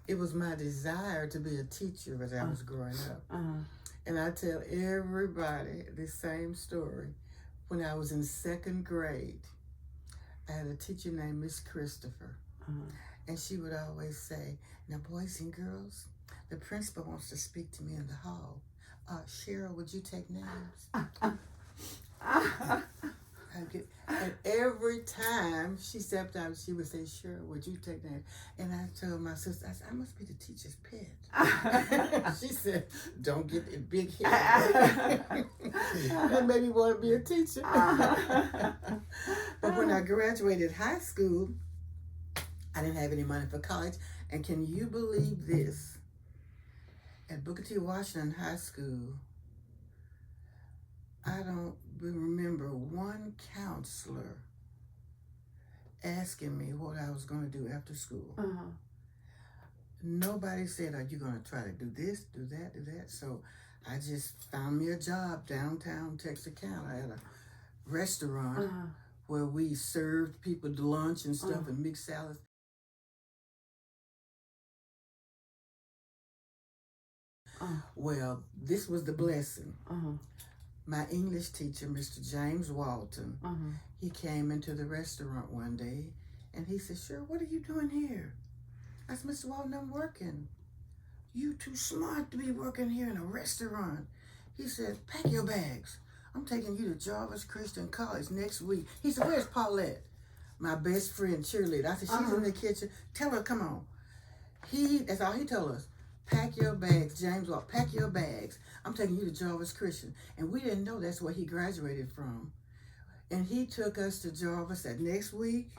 it was my desire to be a teacher as I was growing up. And I tell everybody the same story. When I was in 2nd grade, I had a teacher named Miss Christopher. And she would always say, now boys and girls, the principal wants to speak to me in the hall. Cheryl, would you take names? And every time she stepped out, she would say, Cheryl, would you take names? And I told my sister, I said, I must be the teacher's pet. She said, don't get a big head. That made me want to be a teacher. But when I graduated high school, I didn't have any money for college. And can you believe this? At Booker T. Washington High School, I don't remember one counselor asking me what I was going to do after school. Nobody said, are you going to try to do this, do that, do that? So I just found me a job downtown Texarkana at a restaurant where we served people lunch and stuff and mixed salads. Well, this was the blessing. My English teacher, Mr. James Walton, he came into the restaurant one day and he said, Cheryl, what are you doing here? I said, Mr. Walton, I'm working. You too smart to be working here in a restaurant. He said, pack your bags. I'm taking you to Jarvis Christian College next week. He said, where's Paulette? My best friend, cheerleader. I said, she's in the kitchen. Tell her, come on. That's all he told us. Pack your bags, James Walton, pack your bags. I'm taking you to Jarvis Christian. And we didn't know that's where he graduated from. And he took us to Jarvis that next week.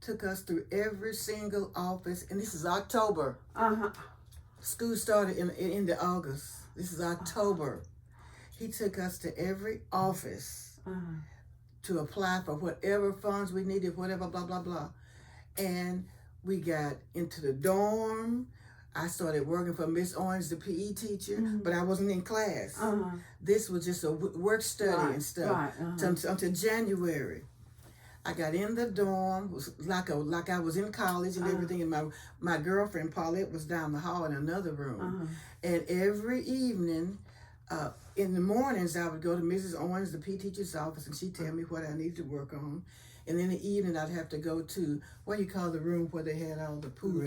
Took us through every single office. And this is October. School started in the August. This is October. He took us to every office to apply for whatever funds we needed, whatever, blah, blah, blah. And we got into the dorm. I started working for Miss Orange, the PE teacher, but I wasn't in class. This was just a work study and stuff until January. I got in the dorm, was like I was in college and everything, and my girlfriend Paulette was down the hall in another room. And every evening, in the mornings, I would go to Mrs. Orange, the PE teacher's office, and she'd tell me what I needed to work on. And in the evening, I'd have to go to, what do you call the room where they had all the pool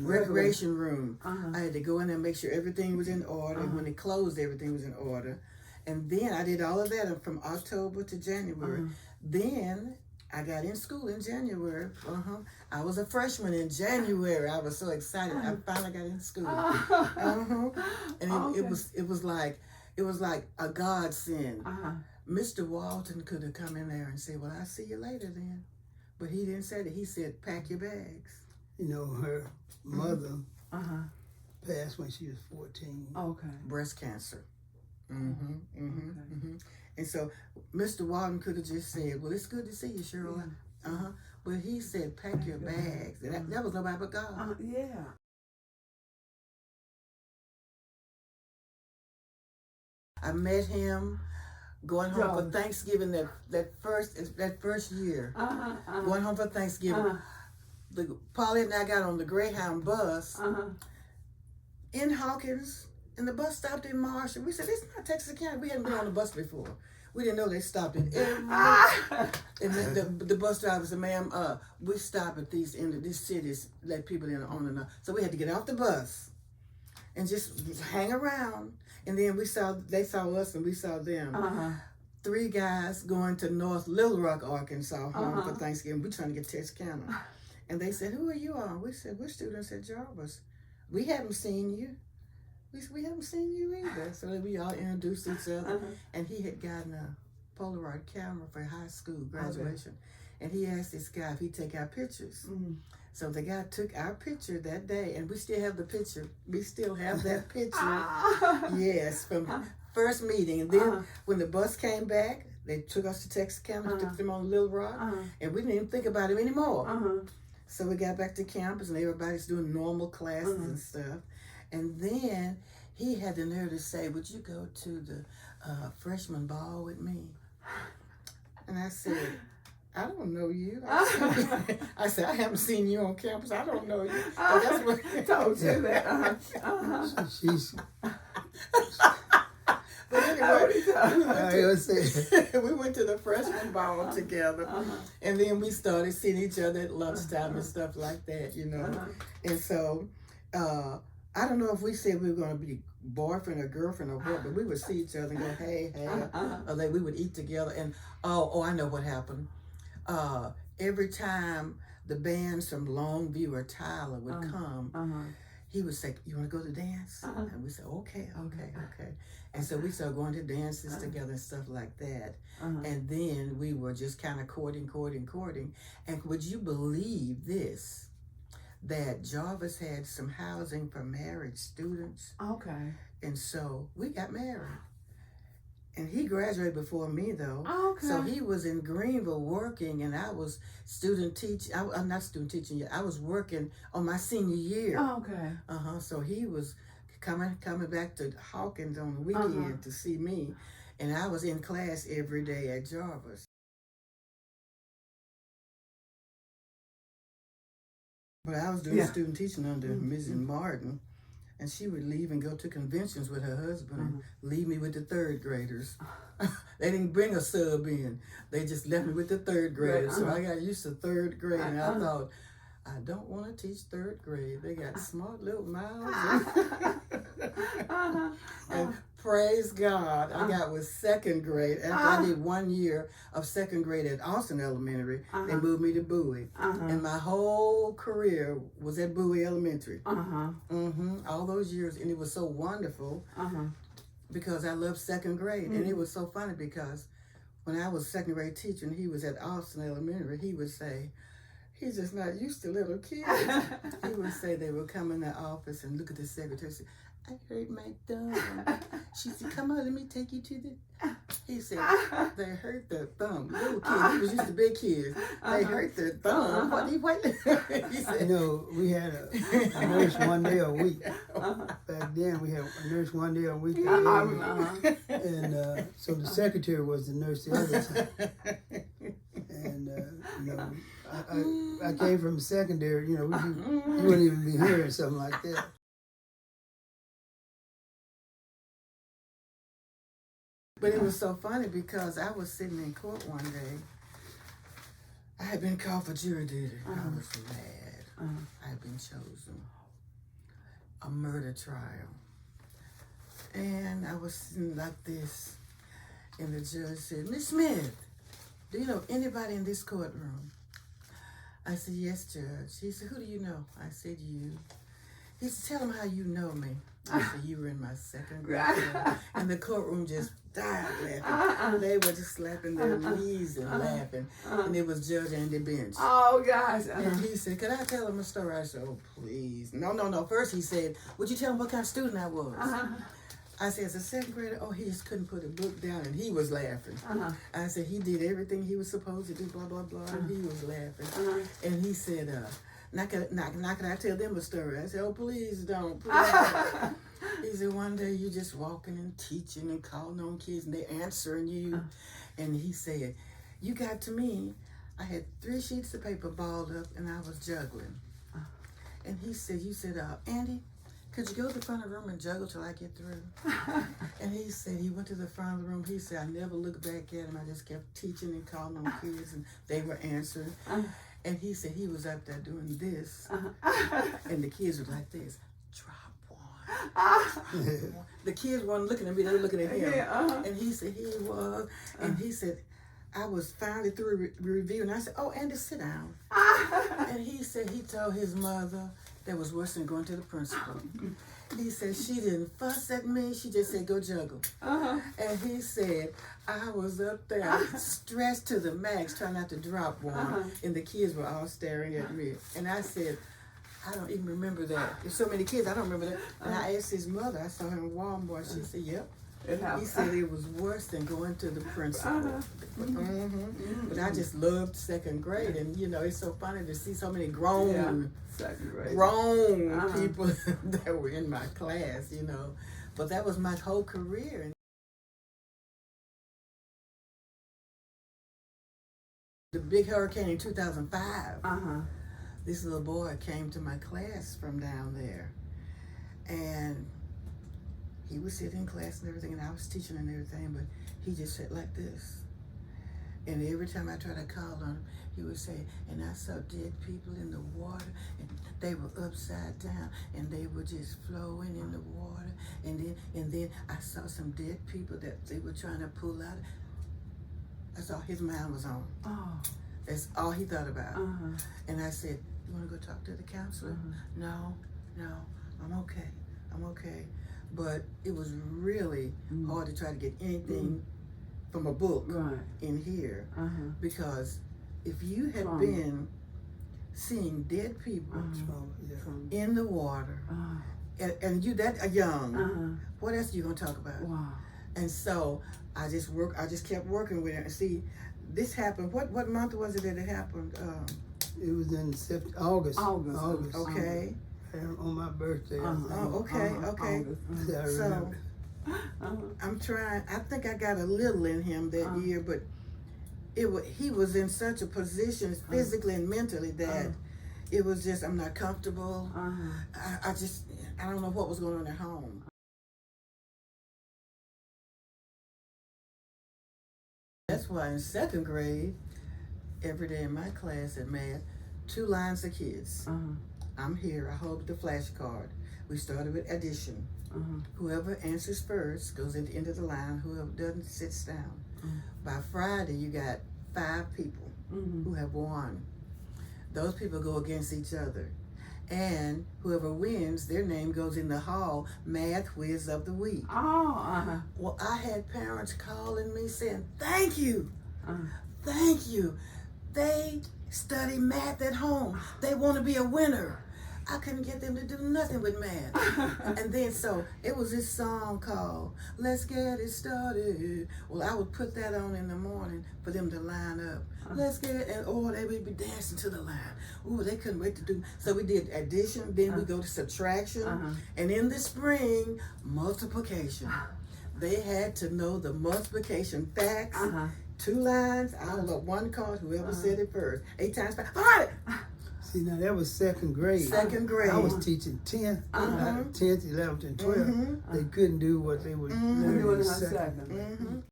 recreation room. I had to go in there and make sure everything was in order. And when they closed, everything was in order. And then I did all of that from October to January. Then I got in school in January. I was a freshman in January. I was so excited. I finally got in school. And it was like a godsend. Mr. Walton could have come in there and said, well, I'll see you later then. But he didn't say that. He said, pack your bags. You know, her mother passed when she was 14. Breast cancer. And so Mr. Walton could have just said, well, it's good to see you, Cheryl. But he said, pack your bags. And that was nobody but God. I met him going home for Thanksgiving that first year. Going home for Thanksgiving. Paulette and I got on the Greyhound bus in Hawkins, and the bus stopped in Marshall. We said, it's not Texarkana. We hadn't been on the bus before. We didn't know they stopped in every. And the bus driver said, ma'am, we stop at these cities, let people in on and on. So we had to get off the bus and just hang around. And then they saw us and we saw them. 3 guys going to North Little Rock, Arkansas, home for Thanksgiving. We're trying to get to Texarkana. And they said, who are you on? We said, we're students at Jarvis. We haven't seen you. We haven't seen you either. So we all introduced each other. And he had gotten a Polaroid camera for high school graduation. And he asked this guy if he'd take our pictures. So the guy took our picture that day, and we still have the picture. We still have that picture. Yes, from first meeting. And then when the bus came back, they took us to Texarkana, took them on Little Rock, and we didn't even think about him anymore. So we got back to campus, and everybody's doing normal classes and stuff. And then he had the nerve to say, would you go to the freshman ball with me? And I said, I don't know you. I said, I haven't seen you on campus. I don't know you. But that's what told you that. She's. But anyway, we went to the freshman ball together, and then we started seeing each other at lunchtime and stuff like that, you know. And so, I don't know if we said we were going to be boyfriend or girlfriend or what, but we would see each other and go, hey, or like we would eat together. And I know what happened. Every time the bands from Longview or Tyler would come, he would say, you want to go to dance? And we said, okay. And so we started going to dances together and stuff like that. And then we were just kind of courting. And would you believe this? That Jarvis had some housing for married students. Okay. And so we got married. And he graduated before me, though. Okay. So he was in Greenville working, and I was I'm not student teaching yet. I was working on my senior year. Okay. So he was coming back to Hawkins on the weekend to see me, and I was in class every day at Jarvis. But I was doing student teaching under Mrs. Martin. And she would leave and go to conventions with her husband and leave me with the third graders. They didn't bring a sub in. They just left me with the third graders. So I got used to third grade. And I thought, I don't want to teach third grade. They got smart little mouths. And praise God, I got with second grade. After I did 1 year of second grade at Austin Elementary, they moved me to Bowie. And my whole career was at Bowie Elementary. All those years, and it was so wonderful because I loved second grade. And it was so funny because when I was second grade teacher and he was at Austin Elementary, he would say, he's just not used to little kids. He would say they would come in the office and look at the secretary and say, I hurt my thumb. She said, come on, let me take you to the... He said, they hurt their thumb. Little kids, he was used to big kids. They hurt their thumb. What? He said, We had a nurse 1 day a week. Back then, we had a nurse 1 day a week. And so the secretary was the nurse the other time. And, I came from secondary, you wouldn't even be hearing something like that. But it was so funny because I was sitting in court one day. I had been called for jury duty. I was mad. I had been chosen. A murder trial. And I was sitting like this. And the judge said, Miss Smith, do you know anybody in this courtroom? I said, yes, Judge. He said, who do you know? I said, you. He said, tell them how you know me. I said, you were in my second grade. And the courtroom just died laughing. They were just slapping their knees and laughing. And it was Judge Andy Bench. Oh, gosh. And he said, could I tell him a story? I said, oh, please. No. First he said, would you tell him what kind of student I was? I said, as a second grader, he just couldn't put a book down, and he was laughing. I said, he did everything he was supposed to do, blah, blah, blah, and he was laughing. And he said, now can I tell them a story? I said, oh, please don't. Please don't. He said, one day you just walking and teaching and calling on kids, and they answering you. And he said, you got to me, I had 3 sheets of paper balled up, and I was juggling. And he said, you said, Andy, could you go to the front of the room and juggle till I get through? And he said he went to the front of the room. He said, I never looked back at him. I just kept teaching and calling on kids, and they were answering. And he said he was up there doing this, and the kids were like this, drop one. The kids weren't looking at me, they were looking at him. And he said he was, and he said, I was finally through review, and I said, oh, Andy, sit down. And he said he told his mother that was worse than going to the principal. He said she didn't fuss at me, she just said, go juggle. And he said, I was up there stressed to the max, trying not to drop one, and the kids were all staring at me. And I said, I don't even remember that. There's so many kids, I don't remember that. And I asked his mother, I saw him in Walmart, she said, yep. He said it was worse than going to the principal. But I just loved second grade, and it's so funny to see so many grown people that were in my class, But that was my whole career. The big hurricane in 2005. This little boy came to my class from down there, and he was sitting in class and everything, and I was teaching and everything, but he just sat like this. And every time I tried to call on him, he would say, and I saw dead people in the water, and they were upside down, and they were just flowing in the water. And then I saw some dead people that they were trying to pull out. That's all his mind was on. That's all he thought about. And I said, you want to go talk to the counselor? No, I'm okay. But it was really hard to try to get anything from a book in here, because if you had been seeing dead people in the water, and you that young, what else are you gonna talk about? And so I just kept working with it. And see, this happened. What month was it that it happened? It was in August. Okay. On my birthday. Okay. So I'm trying. I think I got a little in him that year, but he was in such a position physically and mentally that it was just, I'm not comfortable. I don't know what was going on at home. That's why in second grade, every day in my class at math, 2 lines of kids. I'm here, I hold the flashcard. We started with addition. Whoever answers first goes at the end of the line. Whoever doesn't sits down. By Friday, you got 5 people who have won. Those people go against each other. And whoever wins, their name goes in the hall, Math Whiz of the Week. Well, I had parents calling me saying, thank you. Thank you. They study math at home. They want to be a winner. I couldn't get them to do nothing with math. And then so it was this song called Let's Get It Started. Well, I would put that on in the morning for them to line up. Let's get it, and they would be dancing to the line. Ooh, they couldn't wait to do. So we did addition, then we go to subtraction, and in the spring, multiplication. They had to know the multiplication facts. 2 lines, I don't know, 1 card, whoever said it first. 8 times 5, 100. See, now that was second grade. Second grade. I was teaching 10th, 10th, 11th, and 12th. They couldn't do what they were doing in second.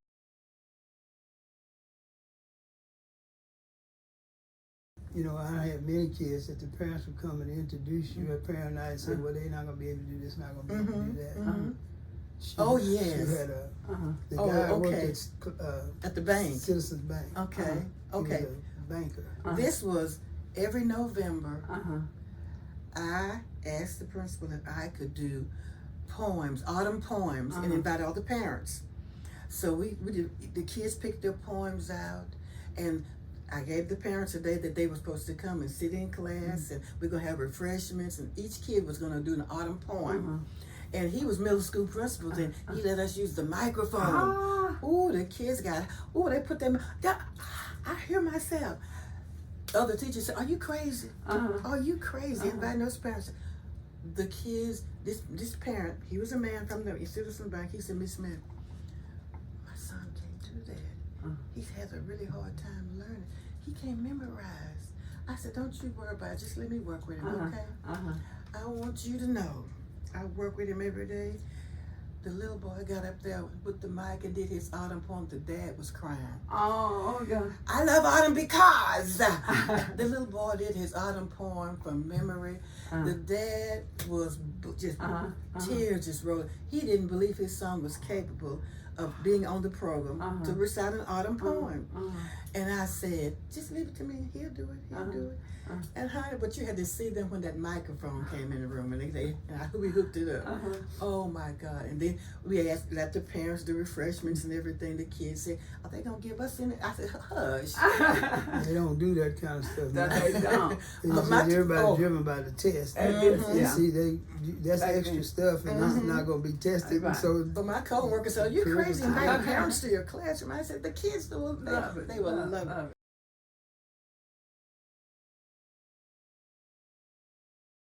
You know, I had many kids that the parents would come and introduce you. A parent and I said, well, they're not going to be able to do this, not going to be able to do that. She had the guy worked at the bank. Citizens Bank. Okay. He was a banker. This was every November. I asked the principal if I could do poems, autumn poems, and invite all the parents. So we did, the kids picked their poems out, and I gave the parents a day that they were supposed to come and sit in class, and we're going to have refreshments, and each kid was going to do an autumn poem. And he was middle school principal, and he let us use the microphone. Ooh, the kids they put them, I hear myself. Other teachers said, are you crazy? Are you crazy? Inviting those parents. The kids, this parent, he was a man from the Citizen Bank. He said, Miss Smith, my son can't do that. He's had a really hard time learning. He can't memorize. I said, don't you worry about it. Just let me work with him, okay? I want you to know, I work with him every day. The little boy got up there with the mic and did his autumn poem. The dad was crying. Oh, God. I love autumn because the little boy did his autumn poem from memory. The dad was just, tears just rolled. He didn't believe his son was capable of being on the program to recite an autumn poem. And I said, just leave it to me. He'll do it. He'll do it. And honey, but you had to see them when that microphone came in the room, and we hooked it up. Oh my God! And then we let the parents do refreshments and everything. The kids said, "Are they gonna give us any?" I said, "Hush." They don't do that kind of stuff. They don't. It's just everybody driven by the test. Yeah. See, that's extra stuff, and it's not gonna be tested. Right. So, but my coworker said, "You're crazy, inviting parents to your classroom." I said, "The kids will love it. They will love it."